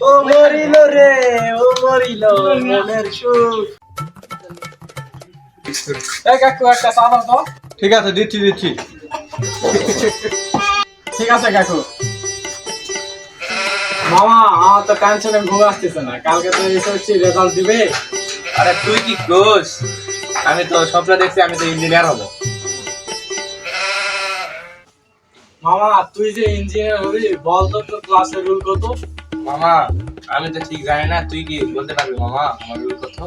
ও মরিল রে, ও মরিল মনের সুখ। এই কাকু একটা চা দাও তো। ঠিক আছে, দিচ্ছি দিচ্ছি। ঠিক আছে কাকু। মামা আমার তো টেনশনে ঘুম আসতেছে না, কালকে তো এসএসসি রেজাল্ট দিবে। আরে তুই কি কোস? আমি তো স্বপ্ন দেখছি আমি তো ইঞ্জিনিয়ার হব। মামা তুই যে ইঞ্জিনিয়ার হবি বল তো তোর ক্লাসের রুল কত? মামা আমি তো ঠিক জানি না, তুই কি বলতে পারবি মামা আমার রুল কত?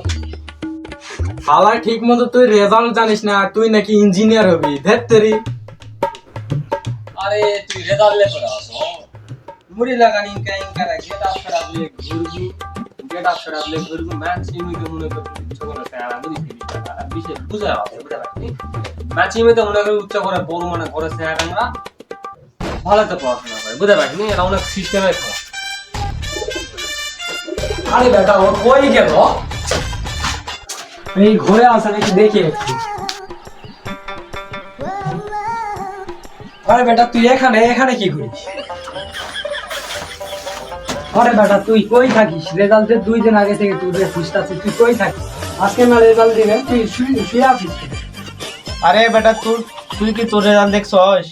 হালাই ঠিক মতো তুই রেজাল্ট জানিস না, তুই নাকি ইঞ্জিনিয়ার হবি, ধ্যাৎ তেরি। আরে তুই রেজাল্ট লে পড়া আসো মুড়ি লাগানি ইনকা ইনকা রে গেট আপ করা দিলে ঘুরবি, গেট আপ করা দিলে ঘুরবি, ম্যাচ ইমি তো মনে কর উচ্চ করে তারা বুঝি আর বিশেষ বুঝা আছে বুঝা পারছি। ম্যাচ ইমি তো মনে কর উচ্চ করে বড় মনে করে স্যার আমরা ভালো তো পড়াশোনা করে বুঝা পারছি, এটা অনেক সিস্টেমে খাওয়া। আরে বেটা ও কই গেল? এই ঘরে আসে নাকি দেখি একটু। আরে বেটা তুই এখানে এখানে কি করিস? আরে বেটা তুই কই থাকিস? রেজাল্টের 2 দিন আগে থেকে তুই খুঁজতাছিস, তুই কই থাকিস? আজকে না রেজাল্ট দিবে, তুই শুয়ে আছিস। আরে বেটা তুই কি তোর রেজাল্ট দেখছস?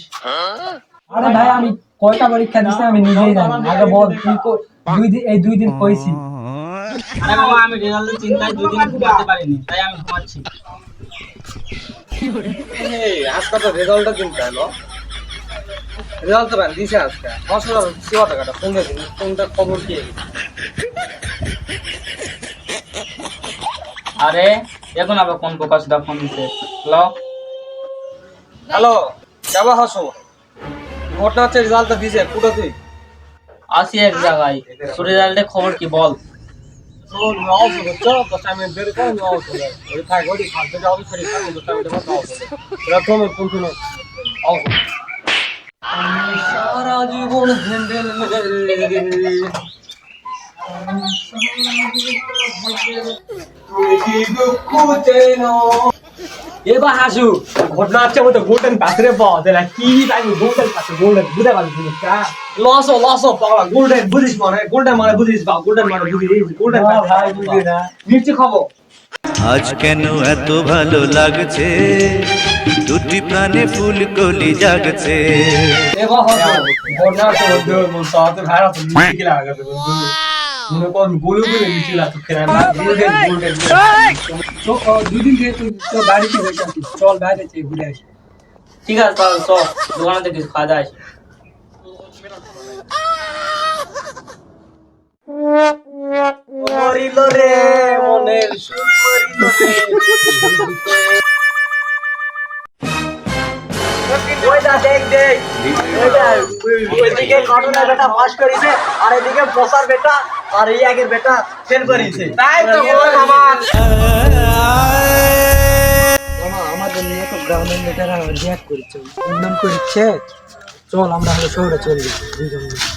আরে ভাই আমি কয়টা পরীক্ষা দিছি আমি নিজেই জানি না। আগে বল তুই এই 2 দিন কইছিস। আরে মামা আমি রেজাল্টের চিন্তায় 2 দিন ঘুমাতে পারিনি, তাই আমি ঘুমাচ্ছি। এই আজকে তো রেজাল্টের চিন্তা হলো। রেজাল্ট তো বান দিছে আজকে। বছর সিওয়া টাকাটা ফোন দিন, কোনটা খবর কি? আরে এখন আবার কোন প্রকাশটা ফোন দিছে? হ্যালো হ্যালো, যাবা হাসো। ঘটনা হচ্ছে রেজাল্টটা দিছে, কোথা তুই? আসি এক জায়গায়। তোর রেজাল্টের খবর কি বল? শোন নাও বুঝছো, 10 মিনিট দেরি করে নাও চলে। ওই থাক ওই খাদ্য যাও ফেরি থাক 10 মিনিটের মধ্যে নাও চলে। এরা তুমি কোন কোন আও। আমি সারা জীবন হ্যান্ডেল এবার হাসু ঘটনা হচ্ছে মতো গোল্ডেন পাথরে পাওয়া যায় না কি জানি গোল্ডেন পাথর গোল্ডেন বুঝতে পারলি জিনিসটা লস পাওয়া গোল্ডেন বুঝিস মানে বুঝিস বা গোল্ডেন মানে বুঝিস গোল্ডেন ভাই বুঝি না নিচে খাবো আজ কেন এত ভালো লাগছে দুটি প্রাণে ফুলকলি জাগছে এবার হাসু ঘটনা হচ্ছে বন্ধু মন সাথে ভাই আছে নিচে কি লাগাতে বন্ধু মনে কর গোলু গোলু নিচে লাগতো খেলা না গোল্ডেন তো 2 দিন থেকে তুই তো বাড়িতে বসে আছিস চল বাইরে থেকে ঘুরে আসি ঠিক আছে তাহলে চল দোকানে থেকে কিছু খাওয়া দাওয়া আসি। মরিল রে মনের সুখ মরিল রে ওইটা দেখ ওইদিকে ঘটনা বেটা পাস করিছে আর এদিকে বসার বেটা আর ইয়াকের বেটা ফেল করিছে তাই তো মামা আমাদের নিয়ে তো গ্রামের মেয়েটারা রিয়াক্ট করছে উন্নয়ন করছে চল আমরা হলো শহরে চলে যাই দুজন মিলে।